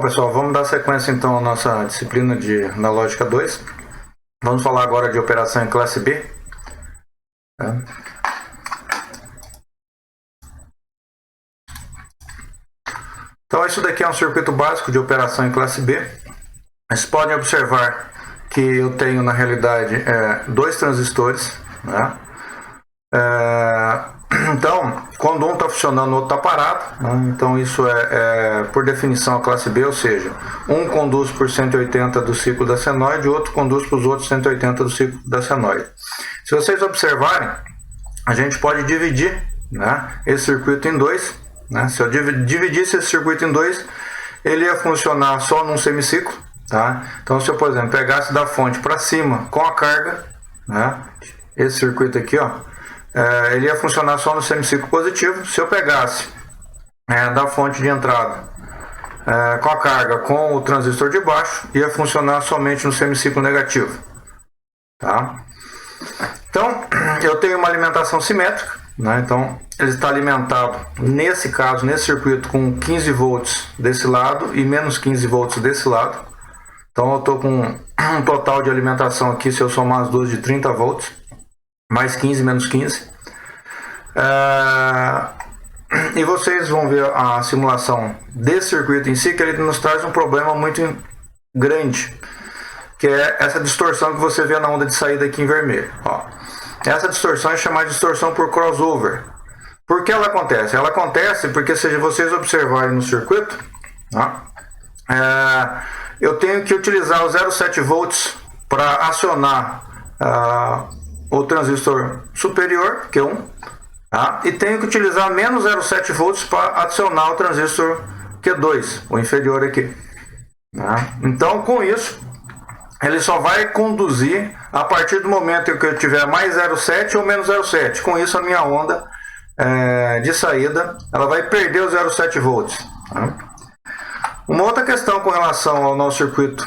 pessoal, vamos dar sequência então à nossa disciplina na lógica 2. Vamos falar agora de operação em classe B. Então isso daqui é um circuito básico de operação em classe B. Vocês podem observar que eu tenho na realidade dois transistores, né? Então, quando um está funcionando, o outro está parado, né? Então isso é por definição a classe B, ou seja, um conduz por 180 do ciclo da senoide e o outro conduz para os outros 180 do ciclo da senoide. Se vocês observarem, a gente pode dividir, né, esse circuito em dois, né? Se eu dividisse esse circuito em dois, ele ia funcionar só num semiciclo, tá? Então se eu, por exemplo, pegasse da fonte para cima com a carga, né, esse circuito aqui, ó, ele ia funcionar só no semiciclo positivo. Se eu pegasse da fonte de entrada com a carga com o transistor de baixo, ia funcionar somente no semiciclo negativo, tá? Então eu tenho uma alimentação simétrica, né? Então ele está alimentado, nesse caso, nesse circuito, com 15 volts desse lado e menos 15 volts desse lado. Então eu estou com um total de alimentação aqui, se eu somar as duas, de 30 volts, mais 15 menos 15. E vocês vão ver a simulação desse circuito em si, que ele nos traz um problema muito grande, que é essa distorção que você vê na onda de saída aqui em vermelho. Ó, essa distorção é chamada de distorção por crossover. Por que ela acontece? Ela acontece porque, se vocês observarem no circuito, ó, eu tenho que utilizar os 0,7 volts para acionar o transistor superior, Q1, tá? E tenho que utilizar menos 0,7 volts para adicionar o transistor Q2, o inferior aqui, tá? Então, com isso, ele só vai conduzir a partir do momento em que eu tiver mais 0,7 ou menos 0,7. Com isso, a minha onda de saída, ela vai perder os 0,7 volts, tá? Uma outra questão com relação ao nosso circuito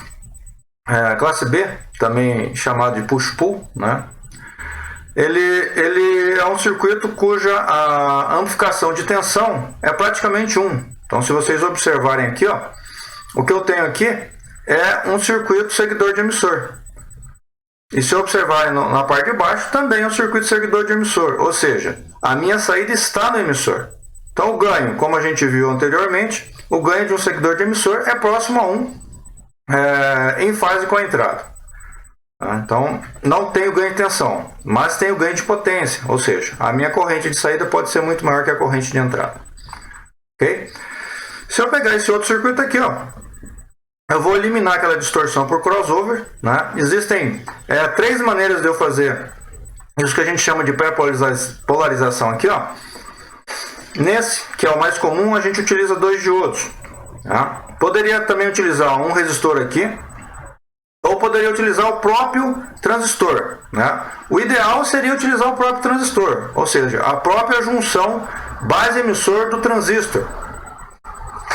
classe B, também chamado de push-pull, né? Ele é um circuito cuja a amplificação de tensão é praticamente 1. Então, se vocês observarem aqui, ó, o que eu tenho aqui é um circuito seguidor de emissor. E se observarem na parte de baixo, também é um circuito seguidor de emissor. Ou seja, a minha saída está no emissor. Então, o ganho, como a gente viu anteriormente, o ganho de um seguidor de emissor é próximo a 1 em fase com a entrada. Então, não tenho ganho de tensão, mas tenho ganho de potência, ou seja, a minha corrente de saída pode ser muito maior que a corrente de entrada. Ok? Se eu pegar esse outro circuito aqui, ó, eu vou eliminar aquela distorção por crossover, né? Existem 3 maneiras de eu fazer isso que a gente chama de pré-polarização aqui, ó. Nesse, que é o mais comum, a gente utiliza 2 diodos, tá? Poderia também utilizar um resistor aqui, ou poderia utilizar o próprio transistor, né? O ideal seria utilizar o próprio transistor, ou seja, a própria junção base-emissor do transistor.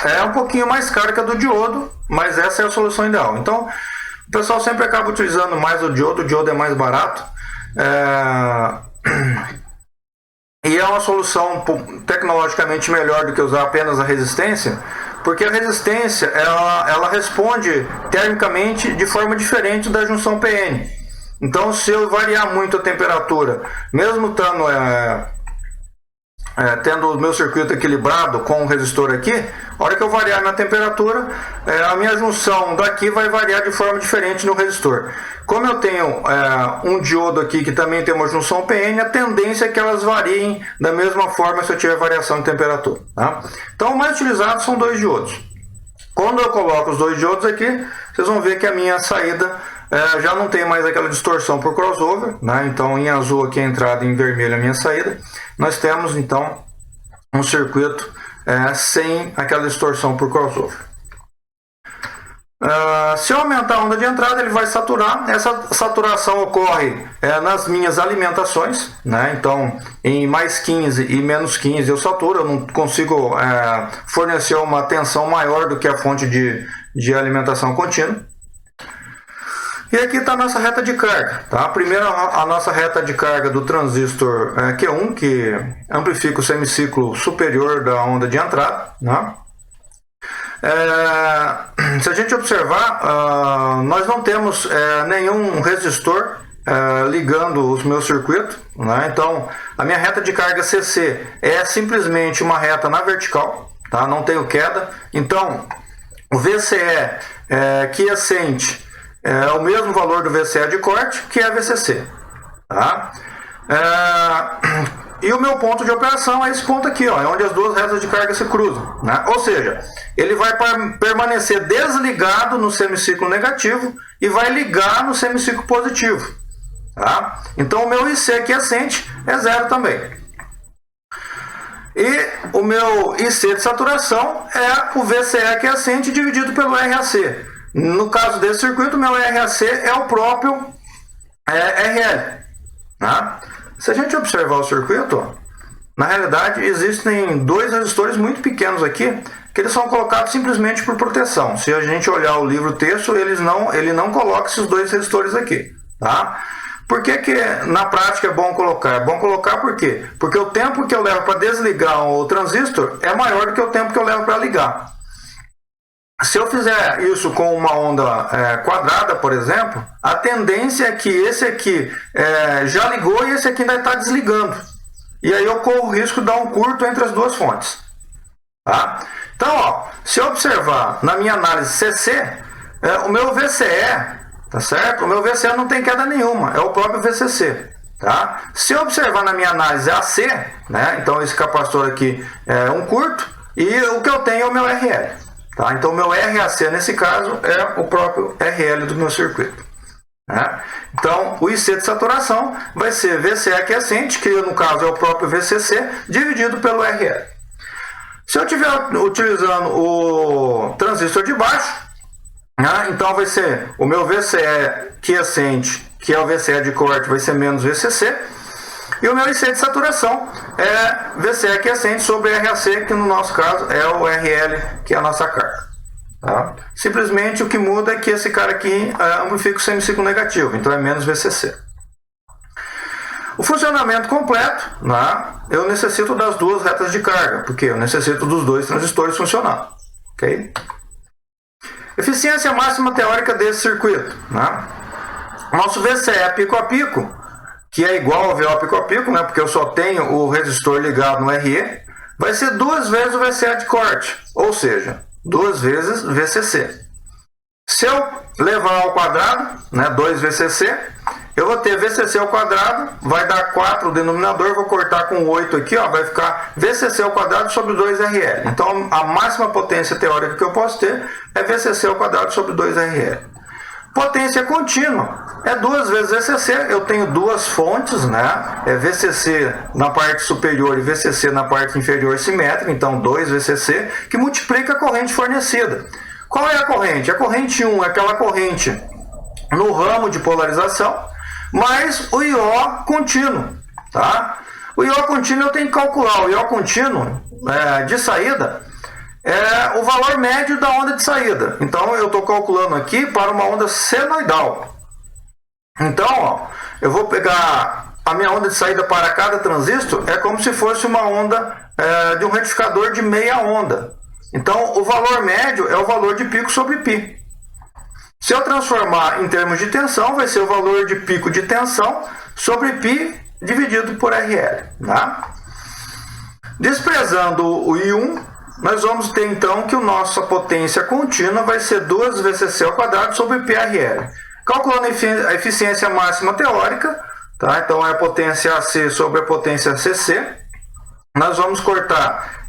É um pouquinho mais cara que a do diodo, mas essa é a solução ideal. Então, o pessoal sempre acaba utilizando mais o diodo é mais barato. E é uma solução tecnologicamente melhor do que usar apenas a resistência, porque a resistência ela responde termicamente de forma diferente da junção PN. Então, se eu variar muito a temperatura, mesmo tendo o meu circuito equilibrado com o resistor aqui, a hora que eu variar na temperatura, a minha junção daqui vai variar de forma diferente no resistor. Como eu tenho um diodo aqui que também tem uma junção PN, a tendência é que elas variem da mesma forma se eu tiver variação de temperatura, tá? Então, o mais utilizado são 2 diodos. Quando eu coloco os 2 diodos aqui, vocês vão ver que a minha saída já não tem mais aquela distorção por crossover, né? Então, em azul aqui a entrada e em vermelho a minha saída. Nós temos, então, um circuito sem aquela distorção por crossover. Se eu aumentar a onda de entrada, ele vai saturar. Essa saturação ocorre nas minhas alimentações, né? Então, em mais 15 e menos 15 eu saturo, eu não consigo fornecer uma tensão maior do que a fonte de alimentação contínua. E aqui está a nossa reta de carga, tá? Primeiro, a nossa reta de carga do transistor Q1, que amplifica o semiciclo superior da onda de entrada, né? Se a gente observar, nós não temos nenhum resistor ligando os meus circuitos, né? Então a minha reta de carga CC é simplesmente uma reta na vertical, tá? Não tenho queda. Então o VCE quiescente é o mesmo valor do VCE de corte, que é VCC, tá? E o meu ponto de operação é esse ponto aqui, ó, é onde as duas retas de carga se cruzam, né? Ou seja, ele vai permanecer desligado no semiciclo negativo e vai ligar no semiciclo positivo, tá? Então o meu IC quiescente é zero também. E o meu IC de saturação é o VCE quiescente dividido pelo RAC. No caso desse circuito, meu RAC é o próprio RL, tá? Se a gente observar o circuito, ó, na realidade existem dois resistores muito pequenos aqui, que eles são colocados simplesmente por proteção. Se a gente olhar o livro texto, ele não coloca esses dois resistores aqui, tá? Por que na prática é bom colocar? É bom colocar por quê? Porque o tempo que eu levo para desligar o transistor é maior do que o tempo que eu levo para ligar. Se eu fizer isso com uma onda quadrada, por exemplo, a tendência é que esse aqui já ligou e esse aqui ainda está desligando. E aí eu corro o risco de dar um curto entre as duas fontes. Tá? Então, ó, se eu observar na minha análise CC, o meu VCE, tá certo? O meu VCE não tem queda nenhuma, é o próprio VCC. Tá? Se eu observar na minha análise AC, né, então esse capacitor aqui é um curto, e o que eu tenho é o meu RL. Tá? Então, o meu RAC, nesse caso, é o próprio RL do meu circuito. Né? Então, o IC de saturação vai ser VCE quiescente, que no caso é o próprio VCC, dividido pelo RL. Se eu estiver utilizando o transistor de baixo, né, então vai ser o meu VCE quiescente, que é o VCE de corte, vai ser menos VCC. E o meu IC de saturação é VCE quiescente sobre RAC, que no nosso caso é o RL, que é a nossa carga. Tá? Simplesmente o que muda é que esse cara aqui amplifica o semiciclo negativo, então é menos VCC. O funcionamento completo, né, eu necessito das duas retas de carga, porque eu necessito dos dois transistores funcionando. Okay? Eficiência máxima teórica desse circuito. Né? Nosso VCE pico a pico, que é igual ao VO pico a pico, né, porque eu só tenho o resistor ligado no RE, vai ser duas vezes o VCE de corte, ou seja, duas vezes VCC. Se eu levar ao quadrado, né, 2 VCC, eu vou ter VCC ao quadrado, vai dar 4 o denominador, vou cortar com 8 aqui, ó, vai ficar VCC ao quadrado sobre 2 RL. Então, a máxima potência teórica que eu posso ter é VCC ao quadrado sobre 2 RL. Potência contínua é 2 vezes VCC, eu tenho duas fontes, né? É VCC na parte superior e VCC na parte inferior simétrica, então 2 VCC, que multiplica a corrente fornecida. Qual é a corrente? A corrente 1 é aquela corrente no ramo de polarização, mais o IO contínuo, tá? O IO contínuo eu tenho que calcular, o IO contínuo de saída é o valor médio da onda de saída. Então eu estou calculando aqui para uma onda senoidal. Então, ó, eu vou pegar a minha onda de saída para cada transistor, é como se fosse uma onda de um retificador de meia onda. Então o valor médio é o valor de pico sobre π. Se eu transformar em termos de tensão, vai ser o valor de pico de tensão sobre π dividido por RL. Tá? Desprezando o I1, nós vamos ter então que a nossa potência contínua vai ser 2 VCC ao quadrado sobre PRL. Calculando a eficiência máxima teórica, tá? Então é a potência AC sobre a potência CC. Nós vamos cortar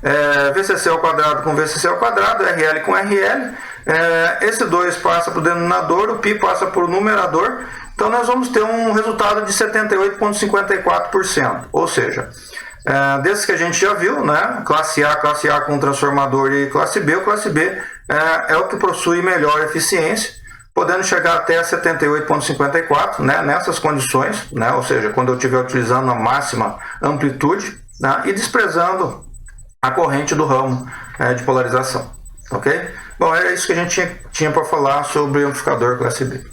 VCC ao quadrado com VCC ao quadrado, RL com RL. Esse 2 passa para o denominador, o π passa para o numerador. Então nós vamos ter um resultado de 78,54%. Ou seja, desses que a gente já viu, né? Classe A com transformador e classe B, o classe B é o que possui melhor eficiência, podendo chegar até 78,54, né? Nessas condições, né? Ou seja, quando eu estiver utilizando a máxima amplitude, né? E desprezando a corrente do ramo de polarização. Ok? Bom, era isso que a gente tinha para falar sobre o amplificador classe B.